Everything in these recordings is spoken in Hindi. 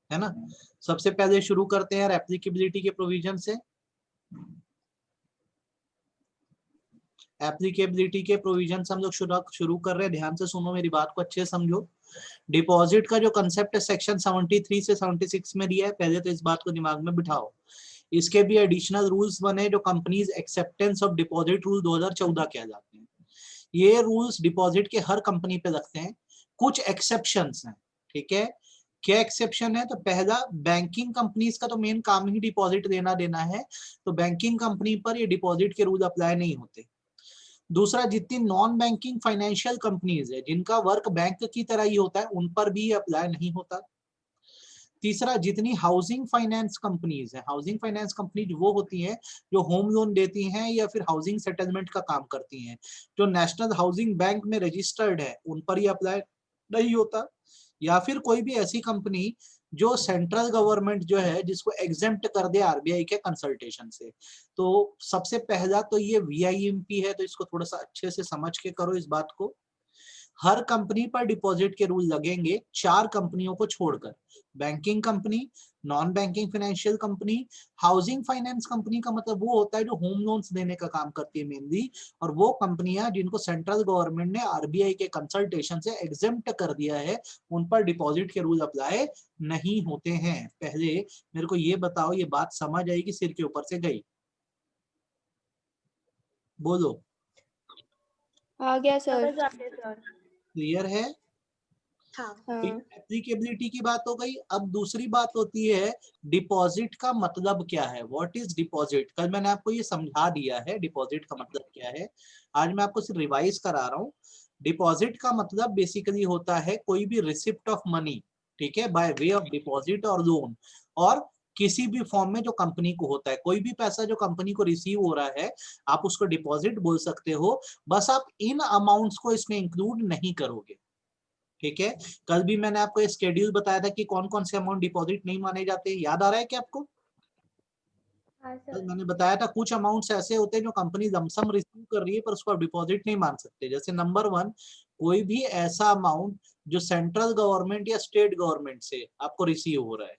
है ना। सबसे पहले शुरू करते हैं एप्लीकेबिलिटी के प्रोविजन से। एप्लीकेबिलिटी के प्रोविजन से हम लोग शुरू कर रहे हैं। ध्यान से सुनो, मेरी बात को अच्छे से समझो। डिपॉजिट का जो कंसेप्ट है सेक्शन 73 से 76 में दिया है, पहले तो इस बात को दिमाग में बिठाओ। इसके भी एडिशनल रूल्स बने जो companies acceptance of deposit rule 2014 किया जाते हैं। ये रूल्स डिपॉजिट के हर कंपनी पे लगते हैं, कुछ एक्सेप्शंस हैं। ठीक है, क्या एक्सेप्शन है? तो पहला, बैंकिंग कंपनीज का तो मेन काम ही डिपॉजिट देना देना है, तो बैंकिंग कंपनी पर ये डिपॉजिट के रूल अप्लाई नहीं होते। दूसरा, जितनी नॉन बैंकिंग फाइनेंशियल कंपनीज है जिनका वर्क बैंक की तरह ही होता है, उन पर भी अप्लाई नहीं होता। तीसरा, जितनी हाउसिंग फाइनेंस कंपनीज है, हाउसिंग फाइनेंस कंपनीज वो होती हैं जो होम लोन देती हैं या फिर हाउसिंग सेटलमेंट का काम करती हैं, जो नेशनल हाउसिंग बैंक में रजिस्टर्ड है, उन पर ही अप्लाई नहीं होता। या फिर कोई भी ऐसी कंपनी जो सेंट्रल गवर्नमेंट जो है जिसको एग्जेम्प्ट कर दे आरबीआई के कंसल्टेशन से। तो सबसे पहला तो ये वीआईएमपी है, तो इसको थोड़ा सा अच्छे से समझ के करो इस बात को। हर कंपनी पर डिपॉजिट के रूल लगेंगे 4 कंपनियों को छोड़कर, banking company, non banking financial company, housing finance company का मतलब वो होता है जो होम लोन्स देने का काम करती है मेनली, और वो कंपनियां जिनको सेंट्रल गवर्नमेंट ने आरबीआई के कंसल्टेशन से एग्जेम्प्ट कर दिया है, उन पर डिपॉजिट के रूल अप्लाई नहीं होते हैं। पहले मेरे को ये बताओ, ये बात समझ आई कि सिर के ऊपर से गई? बोलो। आ गया सर। क्लियर है? हाँ। एप्लीकेबिलिटी की बात हो गई। अब दूसरी बात होती है डिपॉजिट का मतलब क्या है। What is deposit? कल मैंने आपको ये समझा दिया है डिपॉजिट का मतलब क्या है, आज मैं आपको सिर्फ रिवाइज करा रहा हूँ। डिपॉजिट का मतलब बेसिकली होता है कोई भी रिसिप्ट ऑफ मनी, ठीक है, बाय वे ऑफ डिपॉजिट और लोन, और किसी भी फॉर्म में जो कंपनी को होता है, कोई भी पैसा जो कंपनी को रिसीव हो रहा है आप उसको डिपॉजिट बोल सकते हो। बस आप इन अमाउंट्स को इसमें इंक्लूड नहीं करोगे। ठीक है, कल भी मैंने आपको एक शेड्यूल बताया था कि कौन कौन से अमाउंट डिपॉजिट नहीं माने जाते, याद आ रहा है क्या आपको? कल मैंने बताया था कुछ अमाउंट्स ऐसे होते हैं जो कंपनी लमसम रिसीव कर रही है पर उसको आप डिपॉजिट नहीं मान सकते। जैसे नंबर 1, कोई भी ऐसा अमाउंट जो सेंट्रल गवर्नमेंट या स्टेट गवर्नमेंट से आपको रिसीव हो रहा है,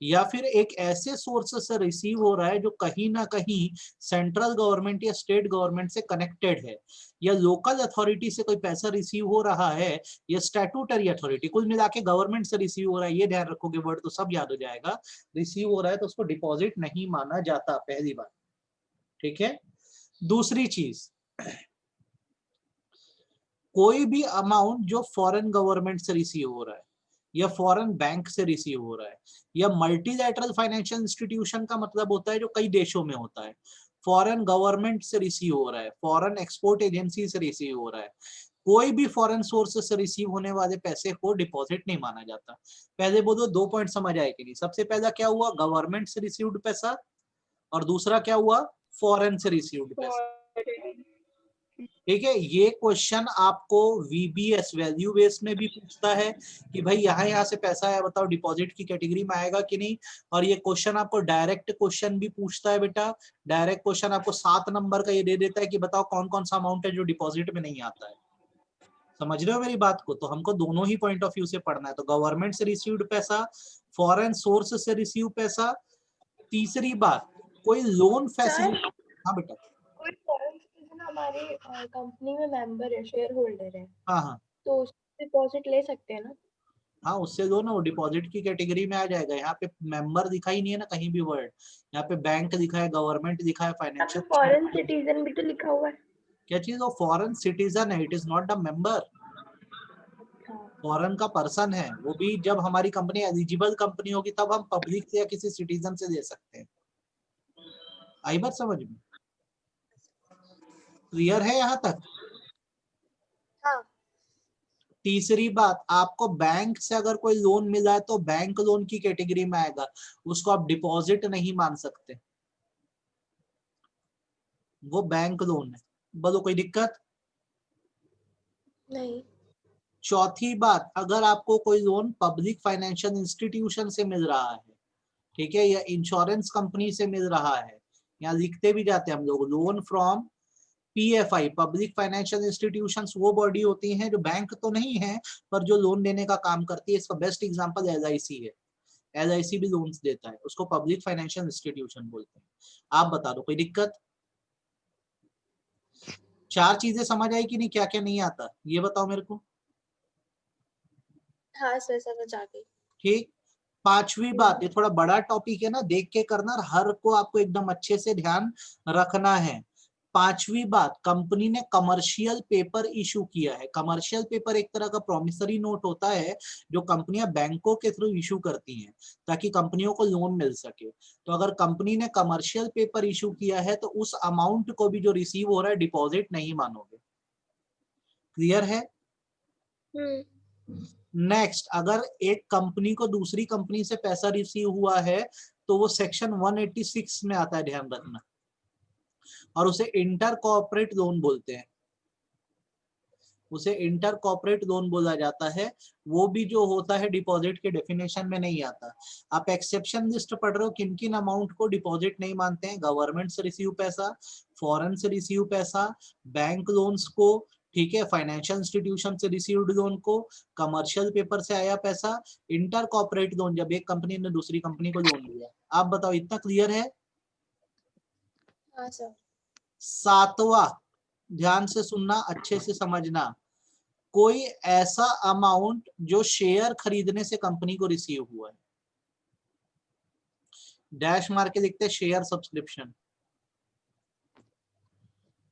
या फिर एक ऐसे सोर्स से रिसीव हो रहा है जो कहीं ना कहीं सेंट्रल गवर्नमेंट या स्टेट गवर्नमेंट से कनेक्टेड है, या लोकल अथॉरिटी से कोई पैसा रिसीव हो रहा है, या स्टैट्यूटरी अथॉरिटी, कुल मिला के गवर्नमेंट से रिसीव हो रहा है, ये ध्यान रखोगे, वर्ड तो सब याद हो जाएगा। रिसीव हो रहा है तो उसको डिपॉजिट नहीं माना जाता, पहली बात। ठीक है, दूसरी चीज, कोई भी अमाउंट जो फॉरेन गवर्नमेंट से रिसीव हो रहा है, या फॉरेन बैंक से रिसीव हो रहा है, या मल्टीलैटरल फाइनेंशियल इंस्टीट्यूशन का मतलब होता है जो कई देशों में होता है, फॉरेन गवर्नमेंट से रिसीव हो रहा है, फॉरेन एक्सपोर्ट एजेंसी से रिसीव हो रहा है, कोई भी फॉरेन सोर्स से रिसीव होने वाले पैसे को डिपॉजिट नहीं माना जाता। पहले बोलो, 2 पॉइंट समझ आए कि नहीं? सबसे पहला क्या हुआ, गवर्नमेंट से रिसीव्ड पैसा, और दूसरा क्या हुआ, फॉरेन से रिसीव्ड पैसा। ठीक है, ये क्वेश्चन आपको वीबीएस वैल्यू बेस में भी पूछता है कि भाई यहाँ से पैसा आया, बताओ डिपॉजिट की कैटेगरी में आएगा कि नहीं। और ये क्वेश्चन आपको डायरेक्ट क्वेश्चन भी पूछता है बेटा। डायरेक्ट क्वेश्चन आपको 7 नंबर का ये दे देता है कि बताओ कौन कौन सा अमाउंट है जो डिपॉजिट में नहीं आता है। समझ रहे हो मेरी बात को? तो हमको दोनों ही पॉइंट ऑफ व्यू से पढ़ना है। तो गवर्नमेंट से रिसीव्ड पैसा, फॉरेन सोर्स से रिसीव पैसा। तीसरी बात, कोई लोन फैसिलिटी। हाँ बेटा। कोई फॉरेन सिटीजन हमारी कंपनी में मेंबर है, शेयर होल्डर है, हाँ हाँ तो उससे डिपॉजिट ले सकते हैं ना? हाँ, उससे दो ना, वो डिपॉजिट की कैटेगरी में आ जाएगा। यहाँ पे मेंबर दिखा ही नहीं है ना कहीं भी वर्ड, यहाँ पे बैंक दिखा है, गवर्नमेंट दिखा है, फॉरेन फाइनेंशियल। सिटीजन भी तो लिखा हुआ है। क्या चीज? वो फॉरेन सिटीजन है, it is not the member. Foreign का पर्सन है वो भी। जब हमारी कंपनी एलिजिबल कंपनी होगी तब हम पब्लिक से या किसी सिटीजन से दे सकते हैं। आई बात समझ में? क्लियर है यहाँ तक? हाँ। तीसरी बात, आपको बैंक से अगर कोई लोन मिला है तो बैंक लोन की कैटेगरी में आएगा, उसको आप डिपॉजिट नहीं मान सकते, वो बैंक लोन है। बोलो कोई दिक्कत? नहीं। चौथी बात, अगर आपको कोई लोन पब्लिक फाइनेंशियल इंस्टीट्यूशन से मिल रहा है, ठीक है, या इंश्योरेंस कंपनी से मिल रहा है, यहाँ लिखते भी जाते हैं हम लोग, loan from PFI, public financial institutions, वो बॉडी होती हैं जो बैंक तो नहीं है पर जो लोन देने का काम करती है। इसका बेस्ट एग्जांपल एलआईसी है। LIC भी लोन्स देता है, उसको पब्लिक फाइनेंशियल इंस्टीट्यूशन बोलते हैं। आप बता दो कोई दिक्कत? चार चीजें समझ आई कि नहीं? क्या क्या नहीं आता ये बताओ मेरे को। हाँ सर समझ आ गई। ठीक, पांचवी बात, ये थोड़ा बड़ा टॉपिक है ना, देख के करना, हर को आपको एकदम अच्छे से ध्यान रखना है। पांचवी बात, कंपनी ने कमर्शियल पेपर इशू किया है। कमर्शियल पेपर एक तरह का प्रॉमिसरी नोट होता है जो कंपनियां बैंकों के थ्रू इशू करती हैं ताकि कंपनियों को लोन मिल सके। तो अगर कंपनी ने कमर्शियल पेपर इशू किया है तो उस अमाउंट को भी जो रिसीव हो रहा है डिपॉजिट नहीं मानोगे। क्लियर है? नेक्स्ट, अगर एक कंपनी को दूसरी कंपनी से पैसा रिसीव हुआ है तो वो सेक्शन 186 में आता है, ध्यान रखना, और उसे इंटर कॉर्पोरेट लोन बोलते हैं। उसे इंटर कॉर्पोरेट लोन बोला जाता है। वो भी जो होता है डिपॉजिट के डेफिनेशन में नहीं आता। आप एक्सेप्शन लिस्ट पढ़ रहे हो, किन किन अमाउंट को डिपॉजिट नहीं मानते हैं? गवर्नमेंट से रिसीव पैसा, फॉरेन से रिसीव पैसा, बैंक लोन्स को, ठीक है, फाइनेंशियल इंस्टीट्यूशन से रिसीव्ड लोन को, कमर्शियल पेपर से आया पैसा, इंटर कॉर्पोरेट लोन जब एक कंपनी ने दूसरी कंपनी को लोन दिया। आप बताओ इतना क्लियर है? हाँ सर। सातवां, ध्यान से सुनना, अच्छे से समझना, कोई ऐसा अमाउंट जो शेयर खरीदने से कंपनी को रिसीव हुआ है, डैश मार के लिखते हैं शेयर सब्सक्रिप्शन।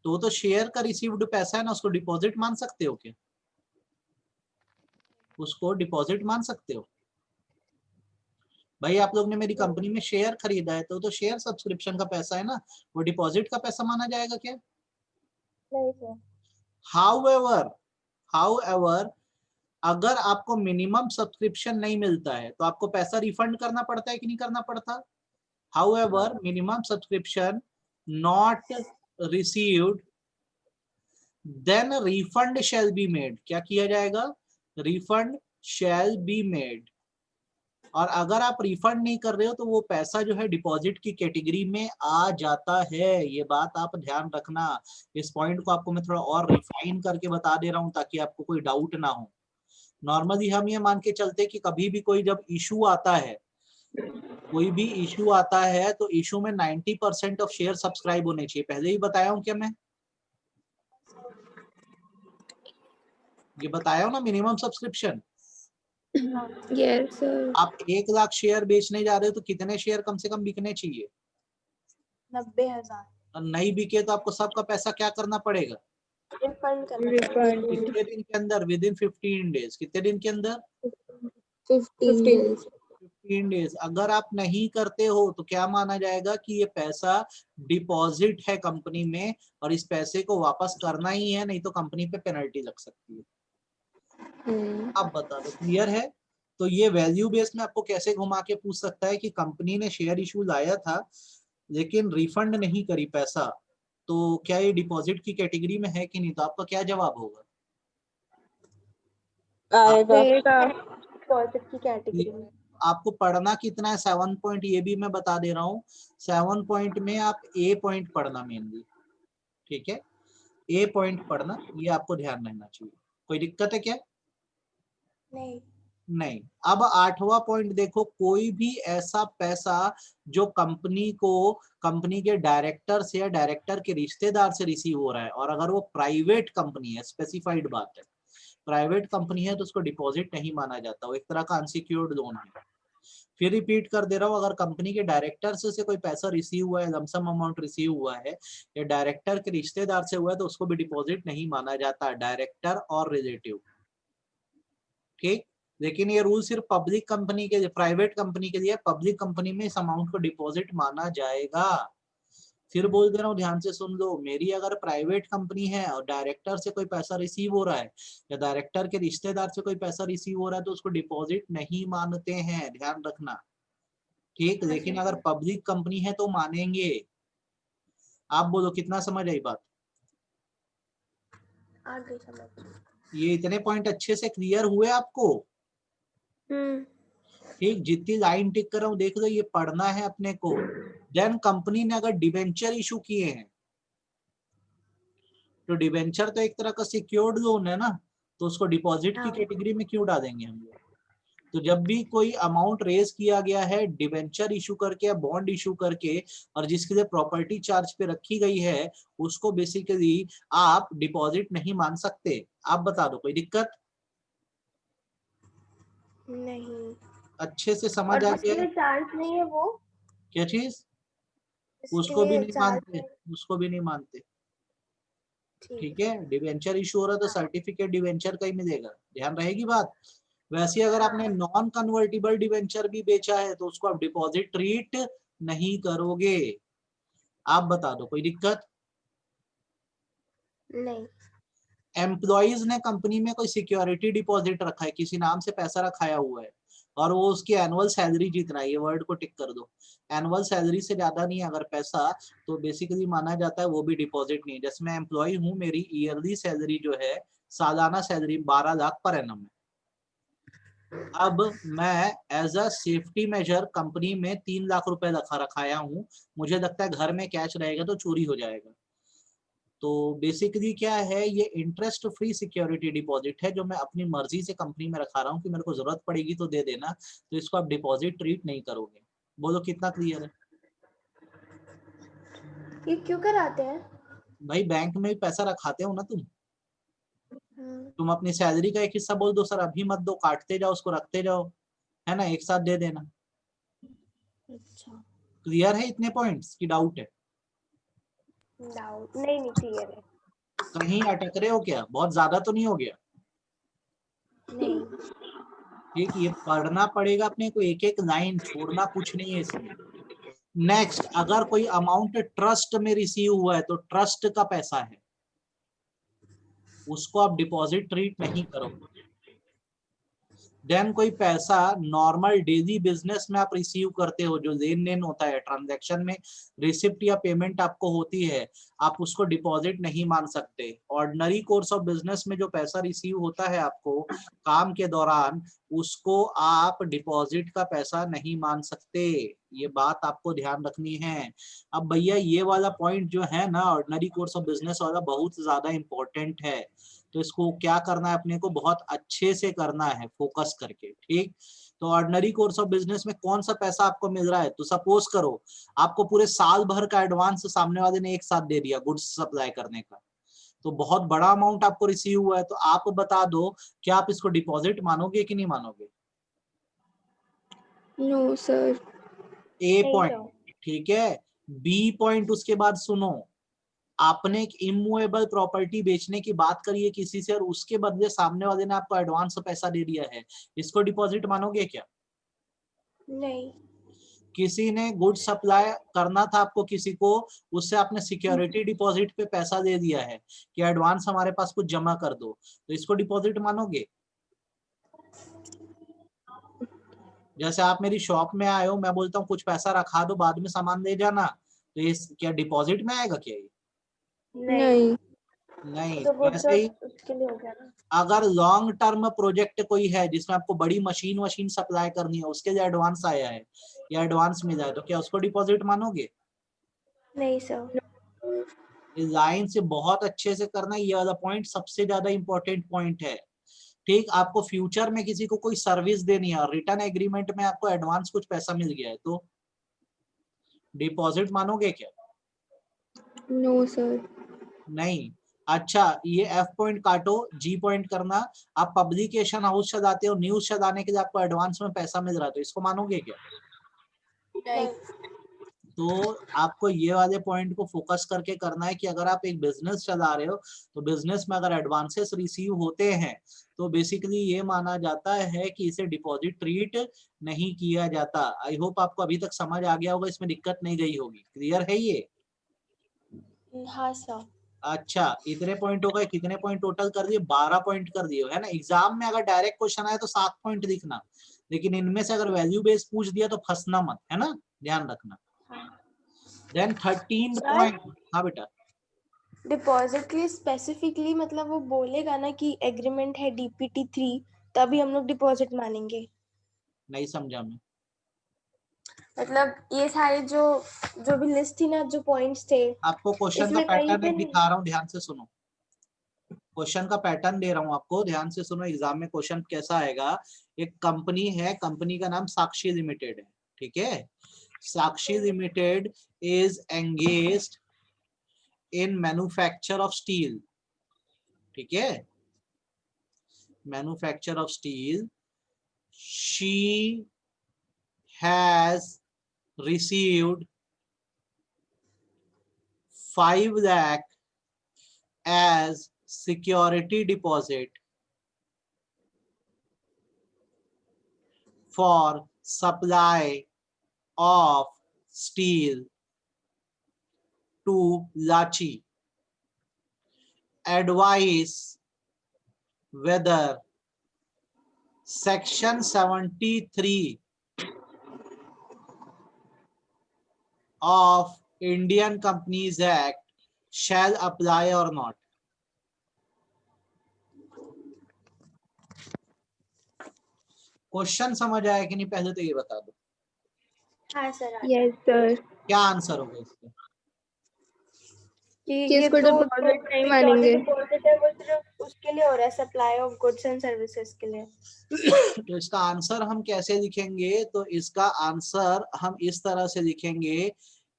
तो शेयर का रिसीव्ड पैसा है ना, उसको डिपॉजिट मान सकते हो क्या? उसको डिपॉजिट मान सकते हो? भाई आप लोग ने मेरी कंपनी में शेयर खरीदा है तो शेयर सब्सक्रिप्शन का पैसा है ना, वो डिपॉजिट का पैसा माना जाएगा क्या? नहीं सर। हाउएवर अगर आपको मिनिमम सब्सक्रिप्शन नहीं मिलता है तो आपको पैसा रिफंड करना पड़ता है कि नहीं करना पड़ता? However, minimum subscription not received, then refund shall be made. क्या किया जाएगा? Refund shall be made. और अगर आप रिफंड नहीं कर रहे हो तो वो पैसा जो है डिपॉजिट की कैटेगरी में आ जाता है। ये बात आप ध्यान रखना। इस पॉइंट को आपको मैं थोड़ा और रिफाइन करके बता दे रहा हूं ताकि आपको कोई डाउट ना हो। नॉर्मली हम ये मान के चलते कि कभी भी कोई जब इशू आता है, कोई भी इशू आता है तो इशू में 90% ऑफ शेयर सब्सक्राइब होने चाहिए। पहले ही बताया हूं क्या मैं? ये बताया हूं ना मिनिमम सब्सक्रिप्शन। Yes sir. आप 1 लाख शेयर बेचने जा रहे हो तो कितने शेयर कम से कम बिकने चाहिए? 90,000 और नहीं बिके तो आपको सबका पैसा क्या करना पड़ेगा? रिफंड करना। कितने दिन के अंदर? With in 15 days. कितने दिन के अंदर? 15 डेज। 15 डेज। अगर आप नहीं करते हो तो क्या माना जाएगा कि ये पैसा डिपॉजिट है कंपनी में और इस पैसे को वापस करना ही है, नहीं तो कंपनी पे पेनल्टी लग सकती है। अब बता दो क्लियर है? तो ये वैल्यू बेस में आपको कैसे घुमा के पूछ सकता है कि कंपनी ने शेयर इशू लाया था लेकिन रिफंड नहीं करी पैसा, तो क्या ये डिपॉजिट की कैटेगरी में है कि नहीं? तो आपका क्या जवाब होगा? डिपॉजिट की कैटेगरी में। आपको पढ़ना कितना है? 7 पॉइंट ये भी मैं बता दे रहा हूँ। 7 पॉइंट में आप ए पॉइंट पढ़ना मेनली, ठीक है? ए पॉइंट पढ़ना, ये आपको ध्यान रहना चाहिए। कोई दिक्कत है क्या? नहीं। नहीं। अब 8वां पॉइंट देखो, कोई भी ऐसा पैसा जो कंपनी को कंपनी के डायरेक्टर से या डायरेक्टर के रिश्तेदार से रिसीव हो रहा है, और अगर वो प्राइवेट कंपनी है, स्पेसिफाइड बात है, प्राइवेट कंपनी है तो उसको डिपॉजिट नहीं माना जाता, वो एक तरह का अनसिक्योर्ड लोन है। फिर रिपीट कर दे रहा हूँ, अगर कंपनी के डायरेक्टर से कोई पैसा रिसीव हुआ है, लमसम अमाउंट रिसीव हुआ है या डायरेक्टर के रिश्तेदार से हुआ है तो उसको भी डिपॉजिट नहीं माना जाता, डायरेक्टर और रिलेटिव, ठीक? लेकिन ये रूल सिर्फ पब्लिक कंपनी के लिए, प्राइवेट कंपनी के लिए, पब्लिक कंपनी में इस अमाउंट को डिपॉजिट माना जाएगा। फिर बोल दे रहा हूँ, ध्यान से सुन लो, मेरी अगर प्राइवेट कंपनी है और डायरेक्टर से कोई पैसा रिसीव हो रहा है या डायरेक्टर के रिश्तेदार से कोई पैसा रिसीव हो रहा है तो उसको डिपॉजिट नहीं मानते हैं, ध्यान रखना, ठीक? लेकिन अगर पब्लिक कंपनी है तो मानेंगे। आप बोलो कितना समझ आई बात? आगे समझ। ये इतने पॉइंट अच्छे से क्लियर हुए आपको? ठीक, जितनी लाइन टिक कर रहा हूं देख लो, ये पढ़ना है अपने को। देन कंपनी ने अगर डिबेंचर इशू किए हैं तो डिबेंचर तो एक तरह का सिक्योर्ड लोन है ना, तो उसको डिपॉजिट की कैटेगरी में क्यों डालेंगे हम लोग? तो जब भी कोई अमाउंट रेज किया गया है डिवेंचर इशू करके या बॉन्ड इशू करके और जिसके लिए प्रॉपर्टी चार्ज पे रखी गई है, उसको बेसिकली आप डिपॉजिट नहीं मान सकते। आप बता दो, कोई दिक्कत? नहीं। अच्छे से समझ और आ जिसके गया? लिए चार्ज नहीं है वो, क्या चीज? जिसके उसको भी लिए नहीं चार्ज मानते, है। उसको भी नहीं मानते। ठीक ठीक है, डिवेंचर इशू हो रहा है तो हाँ सर्टिफिकेट डिवेंचर का ही मिलेगा, ध्यान रहेगी बात। वैसे ही अगर आपने हाँ। नॉन कन्वर्टिबल डिवेंचर भी बेचा है तो उसको आप डिपॉजिट ट्रीट नहीं करोगे। आप बता दो, कोई दिक्कत? नहीं। एम्प्लॉइज ने कंपनी में कोई सिक्योरिटी डिपॉजिट रखा है, किसी नाम से पैसा रखाया हुआ है और वो उसकी एनुअल सैलरी जीत रहा है, ये वर्ड को टिक कर दो। एनुअल सैलरी से ज्यादा नहीं है अगर पैसा, तो बेसिकली माना जाता है वो भी डिपॉजिट नहीं है। जैसे मैं एम्प्लॉय हूँ, मेरी ईयरली सैलरी जो है, सालाना सैलरी 12 लाख पर एनम है। अब मैं as a safety measure company में 3 लाख रुपए रखाया हूँ, मुझे लगता है घर में कैश रहेगा तो चोरी हो जाएगा। तो बेसिकली क्या है, ये इंटरेस्ट फ्री सिक्योरिटी डिपॉजिट है जो मैं अपनी मर्जी से कंपनी में रखा रहा हूँ कि मेरे को जरूरत पड़ेगी तो दे देना, तो इसको आप डिपॉजिट ट्रीट नहीं करोगे। बोलो कितना क्लियर है? ये क्यों कराते हैं? भाई बैंक में भी पैसा रखाते हो ना तुम। हाँ। तुम अपनी सैलरी का एक हिस्सा बोल दो, सर अभी मत दो, काटते जाओ, उसको रखते जाओ, है ना, एक साथ दे देना। अच्छा। क्लियर है इतने पॉइंट्स की डाउट है? डाउट नहीं क्लियर है। कहीं अटक रहे हो क्या? बहुत ज्यादा तो नहीं हो गया? नहीं। ठीक, ये पढ़ना पड़ेगा अपने को, एक एक लाइन छोड़ना कुछ नहीं है इसमें। नेक्स्ट, अगर कोई अमाउंट ट्रस्ट में रिसीव हुआ है तो ट्रस्ट का पैसा है, उसको आप डिपॉजिट ट्रीट नहीं करोगे। देन कोई पैसा नॉर्मल डेली बिजनेस में आप रिसीव करते हो, जो लेन देन होता है ट्रांजैक्शन में, रिसिप्ट या पेमेंट आपको होती है, आप उसको डिपॉजिट नहीं मान सकते। ऑर्डिनरी कोर्स ऑफ बिजनेस में जो पैसा रिसीव होता है आपको काम के दौरान, उसको आप डिपॉजिट का पैसा नहीं मान सकते। ये बात आपको ध्यान रखनी है। अब भैया ये वाला पॉइंट जो है ना, ऑर्डिनरी कोर्स ऑफ बिजनेस वाला, बहुत ज्यादा इंपॉर्टेंट है। तो इसको क्या करना है अपने को, बहुत अच्छे से करना है फोकस करके, ठीक। तो ऑर्डिनरी कोर्स ऑफ बिजनेस में कौन सा पैसा आपको मिल रहा है, तो सपोज करो आपको पूरे साल भर का एडवांस सामने वाले ने एक साथ दे दिया गुड्स सप्लाई करने का, तो बहुत बड़ा अमाउंट आपको रिसीव हुआ है, तो आप बता दो क्या आप इसको डिपॉजिट मानोगे कि नहीं मानोगे? No sir. ए नहीं पॉइंट, सर। ठीक है। बी पॉइंट, उसके बाद सुनो, आपने एक इमूवेबल प्रॉपर्टी बेचने की बात करी है किसी से और उसके बदले सामने वाले ने आपको एडवांस पैसा दे दिया है, इसको डिपॉजिट मानोगे क्या? नहीं। किसी ने गुड सप्लाई करना था आपको किसी को, उससे आपने सिक्योरिटी डिपॉजिट पे पैसा दे दिया है कि एडवांस हमारे पास कुछ जमा कर दो, तो इसको डिपॉजिट मानोगे? जैसे आप मेरी शॉप में आए हो, मैं बोलता हूँ कुछ पैसा रखा दो बाद में सामान ले जाना, तो ये क्या डिपॉजिट में आएगा क्या ये? नहीं। नहीं। तो वो वैसे तो ही उसके लिए हो गया ना। अगर लॉन्ग टर्म प्रोजेक्ट कोई है जिसमें आपको बड़ी मशीन वशीन सप्लाई करनी है, उसके लिए एडवांस आया है या एडवांस मिला है, तो क्या उसको डिपॉजिट मानोगे? नहीं सर। इस लाइन से बहुत अच्छे से करना, ये वाला पॉइंट सबसे ज्यादा इंपॉर्टेंट पॉइंट है, ठीक। आपको फ्यूचर में किसी को कोई सर्विस देनी है और रिटर्न एग्रीमेंट में आपको एडवांस कुछ पैसा मिल गया है, तो डिपॉजिट मानोगे क्या? No sir. नहीं। अच्छा, ये एफ पॉइंट काटो, जी पॉइंट करना। आप पब्लिकेशन हाउस चलाते हो, न्यूज चलाने के लिए आपको एडवांस में पैसा मिल रहा है, तो इसको मानोगे क्या? नहीं। तो आपको ये वाले पॉइंट को फोकस करके करना है कि अगर आप एक बिजनेस चला रहे हो तो बिजनेस में अगर एडवांसेस रिसीव होते हैं तो बेसिकली ये माना जाता है कि इसे डिपॉजिट ट्रीट नहीं किया जाता। आई होप आपको अभी तक समझ आ गया होगा, इसमें दिक्कत नहीं गई होगी। क्लियर है ये? हाँ सर। अच्छा, इतने पॉइंट हो गए, कितने पॉइंट टोटल कर दिए? 12 पॉइंट कर दिए, है ना। एग्जाम में अगर डायरेक्ट क्वेश्चन आए तो 7 पॉइंट लिखना, लेकिन इनमें से अगर वैल्यू बेस्ड पूछ दिया तो फंसना मत, है ना, ध्यान रखना। देन 13 सर पॉइंट, हाँ बेटा। डिपॉजिट के लिए स्पेसिफिकली मतलब वो बोलेगा ना कि एग्रीमेंट है DPT 3, तभी हम लोग डिपॉजिट मानेंगे। नहीं समझा मैं। मतलब ये सारे जो जो भी लिस्ट थी ना, जो पॉइंट्स थे, आपको क्वेश्चन का इसमें कहीं पैटर्न पे एक दिखा रहा हूँ, ध्यान से सुनो। क्वेश्चन का पैटर्न दे रहा हूं आपको, ध्यान से सुनो, एग्जाम में क्वेश्चन कैसा आएगा। एक कंपनी है, कंपनी का नाम साक्षी लिमिटेड है, ठीक है। Sakshi limited is engaged in manufacture of steel, ठीक है, manufacture of steel. She has received 5 lakh as security deposit for supply of steel to Lachi. Advise whether section 73 of Indian Companies Act shall apply or not. Question समझ आया कि नहीं, पहले तो ये बता दो। हाँ सर। Yes sir. क्या आंसर होगा इसका? कि इसको डिपॉजिट नहीं मानेंगे। डिपॉजिट है वो सिर्फ उसके लिए हो रहा है, supply of goods and services के लिए। तो इसका आंसर हम कैसे लिखेंगे? तो इसका आंसर हम इस तरह से लिखेंगे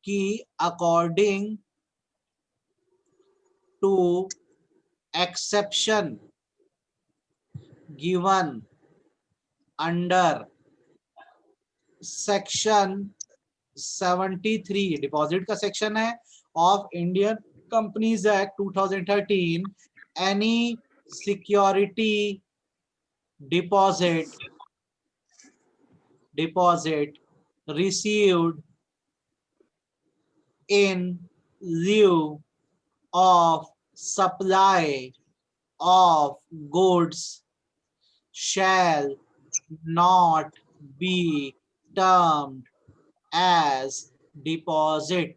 कि according to exception given under section 73, deposit का सेक्शन है, of Indian companies act 2013, any security deposit received in lieu of supply of goods shall not be termed as deposit.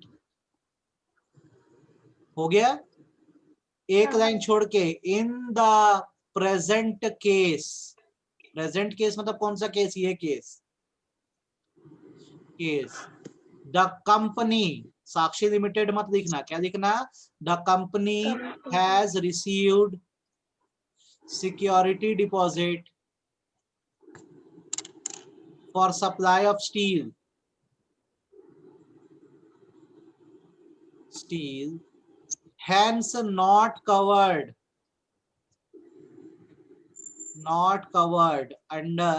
हो गया? एक लाइन छोड़ के, in the present case, present case मतलब कौन सा केस? ये case the company, Sakshi limited मत लिखना, क्या लिखना? The company has received security deposit for supply of steel hence not covered under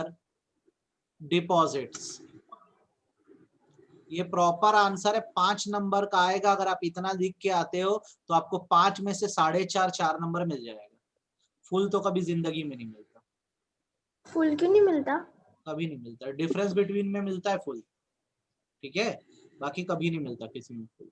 deposits. ये प्रॉपर आंसर है, 5 नंबर का आएगा। अगर आप इतना लिख के आते हो तो आपको 5 में से 4.5 नंबर मिल जाएगा। फुल तो कभी जिंदगी में नहीं मिलता। फुल क्यों नहीं मिलता? कभी नहीं मिलता, डिफरेंस बिटवीन में मिलता है फुल, ठीक है, बाकी कभी नहीं मिलता किसी में फुल।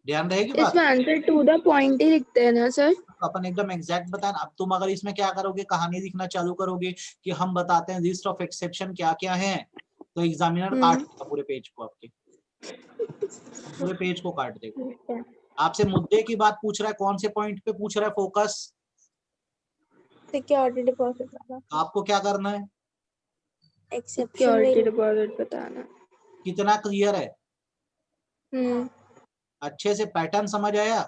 ध्यान रहेगी बात। इसमें आंसर टू द पॉइंट ही लिखते हैं ना सर? अपन एकदम एग्जैक्ट बताना। अब तुम अगर इसमें क्या करोगे, कहानी लिखना चालू करोगे कि हम बताते हैं लिस्ट ऑफ एक्सेप्शन क्या क्या है, तो एग्जामिनर काट देगा पूरे पेज को, आपके पूरे पेज को काट देगा। आपसे मुद्दे की बात पूछ रहा है, कौन से पॉइंट पे पूछ रहा है फोकस? Security deposit. आपको क्या करना है? सिक्योरिटी डिपॉजिट बताना। कितना क्लियर है? अच्छे से पैटर्न समझ आया?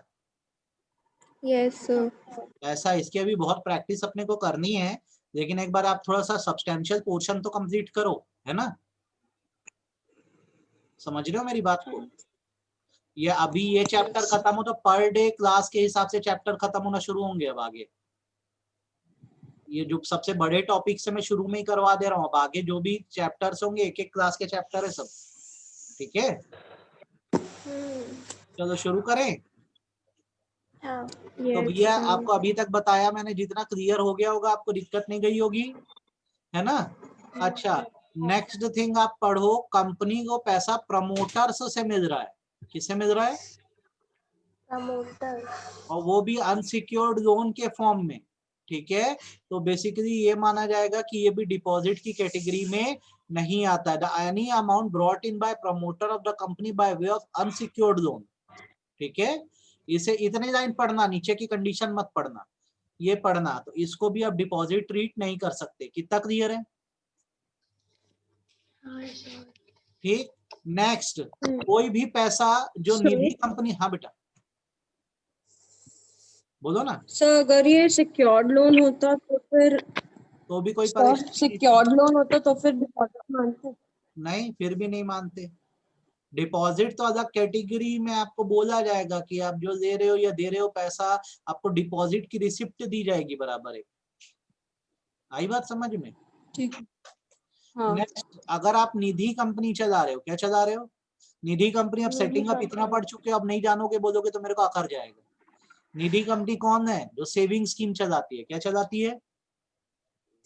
Yes sir. ऐसा इसकी अभी बहुत प्रैक्टिस अपने को करनी है, लेकिन एक बार आप थोड़ा सा सब्सटेंशियल पोर्शन तो कंप्लीट करो, है ना? समझ रहे हो मेरी बात को? ये अभी ये चैप्टर खत्म हो तो पर डे क्लास के हिसाब से चैप्टर खत्म होना शुरू होंगे अब आगे। ये जो सबसे बड़े टॉपिक से मैं शुरू में ही करवा दे रहा हूँ, अब आगे जो भी चैप्टर्स होंगे एक एक क्लास के चैप्टर है सब, ठीक है? चलो शुरू करें। हाँ। तो भैया आपको अभी तक बताया मैंने, जितना क्लियर हो गया होगा, आपको दिक्कत नहीं गई होगी, है ना? अच्छा, नेक्स्ट थिंग आप पढ़ो, कंपनी को पैसा प्रमोटर्स से मिल रहा है। किससे मिल रहा है? प्रमोटर। और वो भी अनसिक्योर्ड लोन के फॉर्म में, ठीक है? तो बेसिकली ये माना जाएगा कि ये भी डिपॉजिट की कैटेगरी में नहीं आता है। Any amount brought in by promoter of the company by way of unsecured loan, ठीक है? इसे इतने लाइन पढ़ना, नीचे की कंडीशन मत पढ़ना, ये पढ़ना। तो इसको भी आप डिपॉजिट ट्रीट नहीं कर सकते। कितना क्लियर है? ठीक। नेक्स्ट, कोई भी पैसा जो निधि कंपनी, हाँ बेटा, बोलो ना। सर अगर ये सिक्योर्ड लोन होता तो फिर तो भी कोई परेशानी नहीं थी। सिक्योर्ड लोन होता तो फिर डिपॉजिट मानते। नहीं, फिर भी नहीं मानते। डिपॉजिट तो अलग कैटेगरी में आपको बोला जाएगा कि आप जो दे रहे हो या दे रहे हो पैसा, आपको डिपॉजिट की रिसिप्ट दी जाएगी बराबर है। आई बात समझ में? ठीक है। हाँ नेक्स्ट, अगर आप निधि कंपनी चला रहे हो, क्या चला रहे हो? निधि कंपनी। अब निधि सेटिंग अप इतना कंपनी। पढ़ चुके हो, अब नहीं जानोगे बोलोगे तो मेरे को अखर जाएगा। निधि कंपनी कौन है? जो सेविंग स्कीम चलाती है। क्या चलाती है?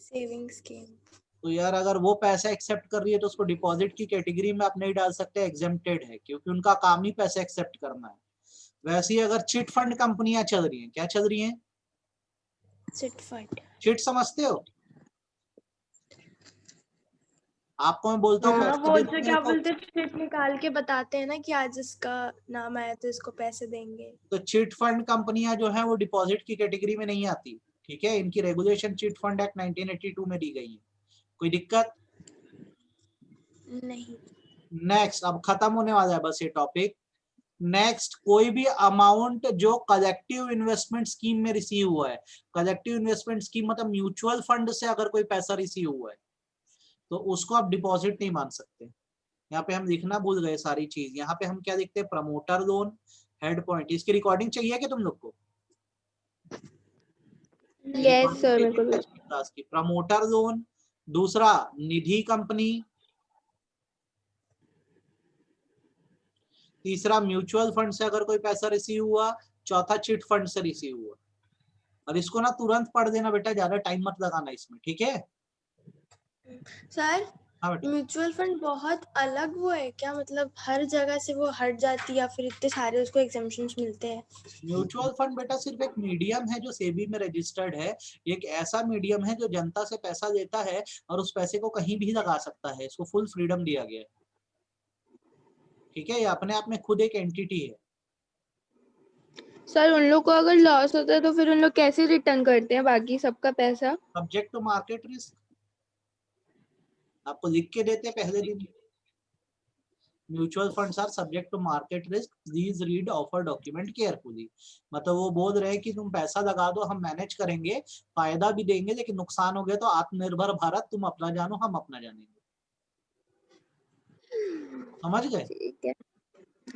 Saving scheme. तो यार अगर वो पैसा एक्सेप्ट कर रही है तो उसको डिपॉजिट की कैटेगरी में आप नहीं डाल सकते, एग्जेम्प्टेड है, क्योंकि उनका काम ही पैसा एक्सेप्ट करना है। वैसे ही अगर चिट फंड कंपनियां चल रही हैं, क्या चल रही हैं? Chit fund. चिट समझते हो? आपको मैं बोलता हूँ हाँ, पैसा वो दे दो जो मेरे क्या को, बोलते हैं, चिट निकाल के बताते हैं ना कि आज इसका नाम आया तो इसको पैसे देंगे। तो चिट फंड कंपनियां जो है वो डिपॉजिट की कैटेगरी में नहीं आती। ठीक है, इनकी रेगुलेशन चिट फंड एक्ट 1982 में दी गई है। कोई दिक्कत नहीं। नेक्स्ट, अब खत्म होने वाला है बस ये टॉपिक। नेक्स्ट, कोई भी अमाउंट जो कलेक्टिव इन्वेस्टमेंट स्कीम में रिसीव हुआ है, कलेक्टिव इन्वेस्टमेंट स्कीम मतलब म्यूचुअल फंड से अगर कोई पैसा रिसीव हुआ है तो उसको आप डिपॉजिट नहीं मान सकते। यहाँ पे हम लिखना भूल गए सारी चीज। यहाँ पे हम क्या लिखते हैं? Promoter loan, head point. इसकी रिकॉर्डिंग चाहिए कि तुम लोग को? यस सर मेरे को भी। प्रमोटर लोन, दूसरा निधि कंपनी, तीसरा म्यूचुअल फंड से अगर कोई पैसा रिसीव हुआ, चौथा चिट फंड से रिसीव हुआ। और इसको ना तुरंत पढ़ देना बेटा, ज्यादा टाइम मत लगाना इसमें, ठीक है? सर, हाँ बेटा। म्यूचुअल फंड बहुत अलग वो है क्या? मतलब हर जगह से वो हट जाती है या फिर इतने सारे उसको एग्जेम्पशंस मिलते हैं? म्यूचुअल फंड बेटा सिर्फ एक मीडियम है जो सेबी में रजिस्टर्ड है। एक ऐसा मीडियम है जो जनता से पैसा लेता है और उस पैसे को कहीं भी लगा सकता है। इसको फुल फ्रीडम दिया गया है। ठीक है, ये अपने आप में खुद एक एंटिटी है। सर उन लोग को अगर लॉस होता है तो फिर उन लोग कैसे रिटर्न करते हैं बाकी सबका पैसा? Subject to market risk. आपको लिख के देते हैं पहले दिन। Mutual funds are subject to market risk, please read offer document carefully. मतलब वो बोल रहे हैं कि तुम पैसा लगा दो, हम मैनेज करेंगे, फायदा भी देंगे, लेकिन नुकसान हो गया तो आत्मनिर्भर भारत, तुम अपना जानो हम अपना जानेंगे। समझ गए? ठीक है।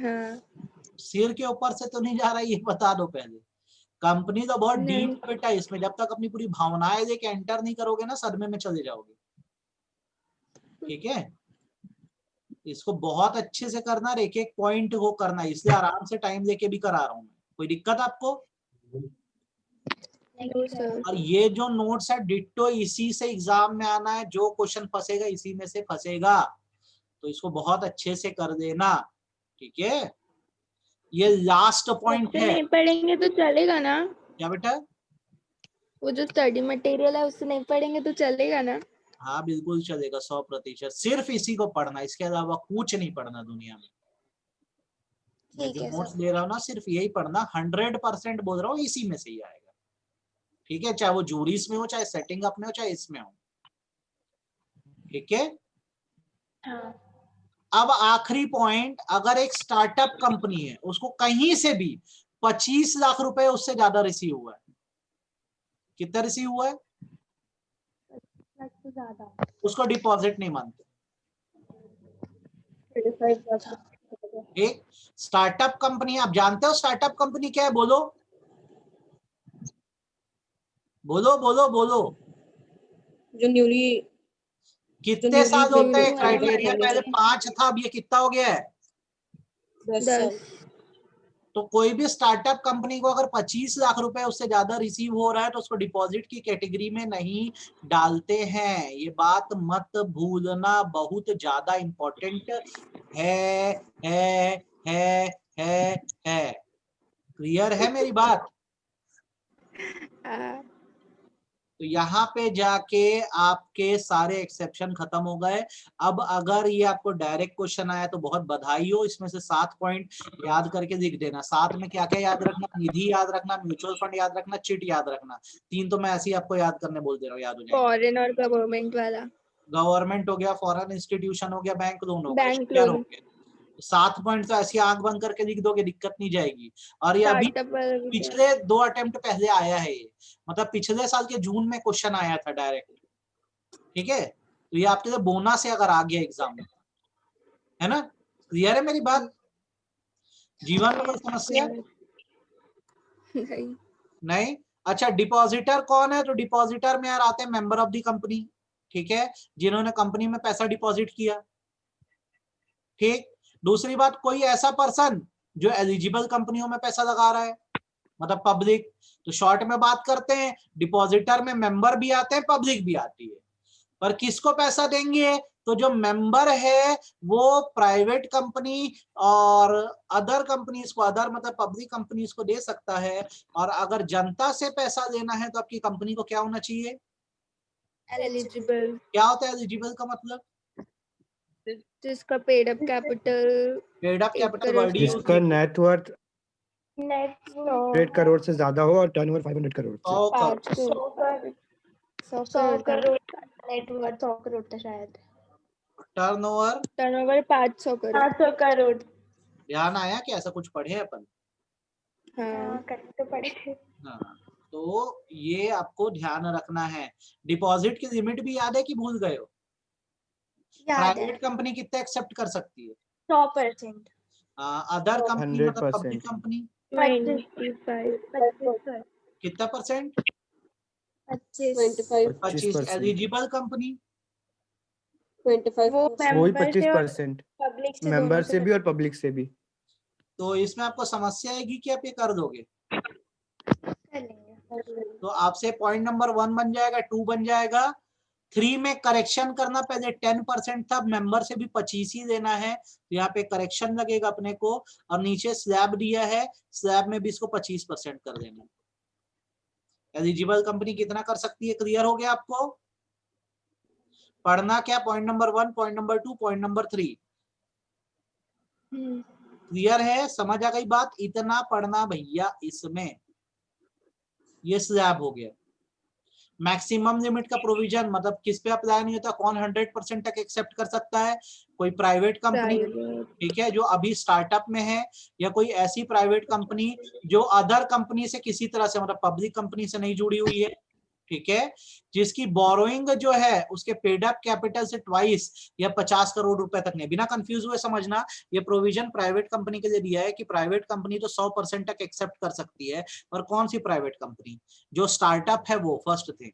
हाँ। सिर के ऊपर से तो नहीं जा रहा, ये बता दो पहले। कंपनी तो बहुत नहीं। डीप बेटा, इसमें जब तक अपनी पूरी भावनाएं लेके एंटर नहीं करोगे ना, सदमे में चले जाओगे। ठीक है, इसको बहुत अच्छे से करना, एक एक पॉइंट को करना, इसलिए आराम से टाइम लेके भी करा रहा हूं मैं। कोई दिक्कत आपको? No sir. और ये जो नोट्स है डिट्टो इसी से एग्जाम में आना है, जो क्वेश्चन फंसेगा इसी में से फंसेगा, तो इसको बहुत अच्छे से कर देना। ठीक है, ये लास्ट पॉइंट उससे है। नहीं पढ़ेंगे तो चलेगा ना? क्या बेटा? वो जो स्टडी मटेरियल है उससे नहीं पढ़ेंगे तो चलेगा ना? हाँ बिल्कुल चलेगा, 100%। सिर्फ इसी को पढ़ना, इसके अलावा कुछ नहीं पढ़ना दुनिया में। मैं ठीक जो है नोट्स सर। दे रहा हूँ ना, सिर्फ यही पढ़ना, 100% बोल रहा हूँ, इसी में से ही आएगा। ठीक है, चाहे वो जूरीज में हो, चाहे सेटिंग अप में हो, चाहे इसमें हो। ठीक है, हाँ। अब आखिरी पॉइंट, अगर एक स्टार्टअप कंपनी है, उसको कहीं से भी 25 लाख रुपए उससे ज्यादा रिसीव हुआ है, कितना रिसीव हुआ है, ज्यादा। उसको डिपॉजिट नहीं मानते। एक स्टार्टअप कंपनी, आप जानते हो स्टार्टअप कंपनी क्या है? बोलो बोलो बोलो बोलो। जो न्यूली कितने साल होते हैं? वाले क्राइटेरिया मानेंगे पहले जो 5 था, अब ये कितना हो गया है? 10 साल। 10। तो कोई भी स्टार्टअप कंपनी को अगर 25 लाख रुपए उससे ज्यादा रिसीव हो रहा है तो उसको डिपॉजिट की कैटेगरी में नहीं डालते हैं। ये बात मत भूलना, बहुत ज्यादा इंपॉर्टेंट है है है है है। क्लियर है मेरी बात? हाँ। तो यहाँ पे जाके आपके सारे एक्सेप्शन खत्म हो गए। अब अगर ये आपको डायरेक्ट क्वेश्चन आया तो बहुत बधाई हो, इसमें से 7 पॉइंट याद करके लिख देना। 7 में क्या क्या याद रखना? निधि याद रखना, म्यूचुअल फंड याद रखना, चिट याद रखना। 3 तो मैं ऐसे ही आपको याद करने बोल दे रहा हूँ, याद हो जाएंगे। फॉरेन और गवर्नमेंट वाला। गवर्नमेंट हो गया, फॉरेन इंस्टीट्यूशन हो गया, बैंक लोन हो गया, बैंक शेयर हो लोन। गया। 7 पॉइंट तो ऐसी आंख बंद करके लिख दोगे, दिक्कत नहीं जाएगी। और ये अभी स्टार्टअप वाला भी था। पिछले 2 अटेम्प्ट पहले आया है ये, मतलब पिछले साल के जून में क्वेश्चन आया था डायरेक्ट। ठीक है, तो ये आपके लिए बोनस है अगर आ गया एग्जाम में, है ना? क्लियर है मेरी बात? जीवन में कोई समस्या नहीं। नहीं? अच्छा, डिपॉजिटर कौन है? तो डिपॉजिटर में यार आते हैं मेंबर ऑफ द कंपनी, ठीक है, जिन्होंने कंपनी में पैसा डिपॉजिट किया। ठीक, दूसरी बात, कोई ऐसा पर्सन जो एलिजिबल कंपनियों में पैसा लगा रहा है, मतलब पब्लिक। तो शॉर्ट में बात करते हैं, डिपॉजिटर में मेंबर भी आते हैं, पब्लिक भी आती है। पर किसको पैसा देंगे? तो जो मेंबर है वो प्राइवेट कंपनी और अदर कंपनीज को, अदर मतलब पब्लिक कंपनीज को दे सकता है। और अगर जनता से पैसा लेना है तो आपकी कंपनी को क्या होना चाहिए? एलिजिबल, क्या होता है एलिजिबल का मतलब? जिसका paid up capital paid up 8 capital crore word से यूज जिसका नेटवर्थ नेट 100 करोड़ से ज्यादा हो और टर्नओवर 500 करोड़ से। 100 करोड़। 100 करोड़ नेटवर्थ 100 करोड़ था शायद। Turnover turnover 500 crore. 500 करोड़। ध्यान आया कि ऐसा कुछ पढ़े अपन? हाँ, करते तो पड़े थे। हाँ, तो ये आपको ध्यान रखना है। डिपॉजिट की लिमिट भी याद है कि भूल गए हो? याद है प्राइवेट कंपनी कितना एक्सेप्ट कर सकती है? 100%। अदर कंपनी मतलब 100%। Public company 25। कितना परसेंट? 25 25। एलिजिबल कंपनी 25 वो वही मेंबर से और 25%, पब्लिक से मेंबर दोनों से भी और पब्लिक से भी। तो इसमें आपको समस्या आएगी कि आप ये कर दोगे? कर लेंगे। तो आपसे पॉइंट नंबर 1 बन जाएगा, 2 बन जाएगा। 3 में करेक्शन करना, पहले 10% था, मेंबर से भी 25 ही देना है, तो यहाँ पे करेक्शन लगेगा अपने को। और नीचे स्लैब दिया है, स्लैब में भी इसको 25% कर देना है। एलिजिबल कंपनी कितना कर सकती है? क्लियर हो गया आपको? पढ़ना क्या? Point number 1, point number 2, point number 3। Clear है? समझ आ गई बात? इतना पढ़ना भैया इसमें। ये स्लैब हो गया। मैक्सिमम लिमिट का प्रोविजन मतलब किस पे अप्लाई नहीं होता, कौन 100% तक एक्सेप्ट कर सकता है? कोई प्राइवेट कंपनी, ठीक है, जो अभी स्टार्टअप में है, या कोई ऐसी प्राइवेट कंपनी जो अदर कंपनी से किसी तरह से मतलब पब्लिक कंपनी से नहीं जुड़ी हुई है, ठीक है, जिसकी बोरोइंग जो है उसके पेड अप कैपिटल से ट्वाइस या 50 करोड़ रुपए तक नहीं। बिना कंफ्यूज हुए समझना, ये प्रोविजन प्राइवेट कंपनी के लिए दिया है कि प्राइवेट कंपनी तो 100% तक एक्सेप्ट कर सकती है, पर कौन सी प्राइवेट कंपनी? जो स्टार्टअप है वो, फर्स्ट थिंग।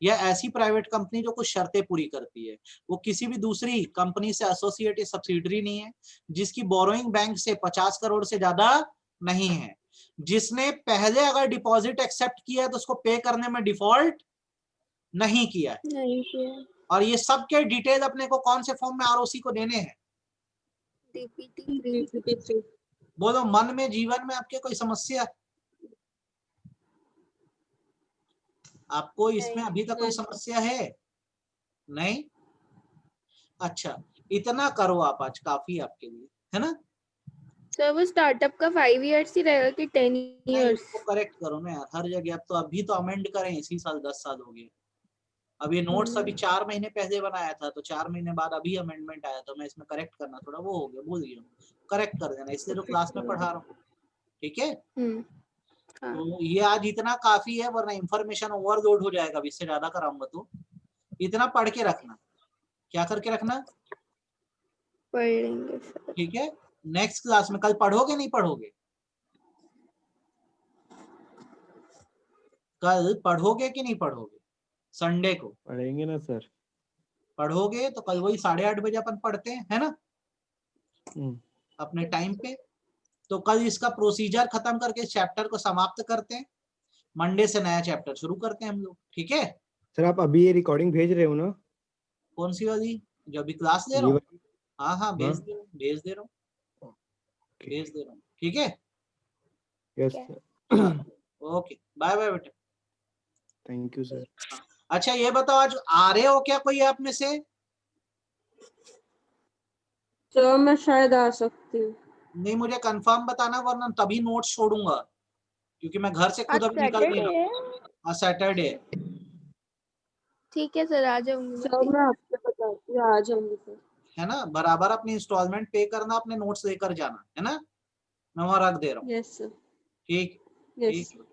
या ऐसी प्राइवेट कंपनी जो कुछ शर्तें पूरी करती है, वो किसी भी दूसरी कंपनी से एसोसिएट या सब्सिडरी नहीं है, जिसकी बोरोइंग बैंक से 50 करोड़ से ज्यादा नहीं है, जिसने पहले अगर डिपॉजिट एक्सेप्ट किया है तो उसको पे करने में डिफॉल्ट नहीं किया है। नहीं किया। और ये सब के डिटेल अपने को कौन से फॉर्म में आरओसी को देने हैं? DPT3। बोलो, मन में जीवन में आपके कोई समस्या? आपको इसमें अभी तक कोई समस्या है? नहीं? अच्छा, इतना करो आप, आज काफी आपके लिए, है ना? सर वो स्टार्टअप का 5 इयर्स ही रहेगा कि 10 इयर्स? करेक्ट करो ना यार, हर जगह। अब तो अभी तो अमेंड करें, इसी साल 10 साल हो गए। अब ये नोट्स अभी 4 महीने पहले बनाया था, तो 4 महीने बाद अभी अमेंडमेंट आया, तो मैं इसमें करेक्ट करना थोड़ा वो हो गया, भूल गया, करेक्ट कर देना, इसलिए तो क्लास में पढ़ा रहा हूँ, ठीक है? हाँ। तो ये आज इतना काफी है, वरना इंफॉर्मेशन ओवरलोड हो जाएगा, अब इससे ज्यादा कराऊंगा तो। इतना पढ़ के रखना। क्या करके रखना? पढ़ लेंगे सर। ठीक है, नेक्स्ट क्लास में कल पढ़ोगे नहीं पढ़ोगे? कल पढ़ोगे कि नहीं पढ़ोगे? संडे को पढ़ेंगे ना सर। पढ़ोगे तो कल वही 8:30 बजे अपन पढ़ते हैं, है ना, अपने टाइम पे। तो कल इसका प्रोसीजर खत्म करके चैप्टर को समाप्त करते हैं, मंडे से नया चैप्टर शुरू करते हैं हम लोग, ठीक है? सर आप अभी ये रिकॉर्डिंग भेज रहे हो ना? कौन सी वाली? जो अभी क्लास ले रहा हूँ? हाँ हाँ, भेज दे रहा हूँ, ठीक है? Yes sir. Okay, bye bye बेटा। Thank you sir. अच्छा ये बताओ, आज आ रहे हो क्या कोई आप में से? तो मैं शायद आ सकती हूँ। नहीं, मुझे कंफर्म बताना, वरना तभी नोट्स छोड़ूंगा, क्योंकि मैं घर से खुद आज अभी निकल नहीं सैटरडे है। रहा। आज सैटरडे है। ठीक है सर, आ जाऊंगी। तो मैं आपको बताती हूँ, आ जाऊंगी सर। है ना, बराबर अपनी इंस्टॉलमेंट पे करना, अपने नोट्स लेकर जाना, है ना। मैं वहां रख दे रहा हूँ। यस सर, ठीक यस ठीक।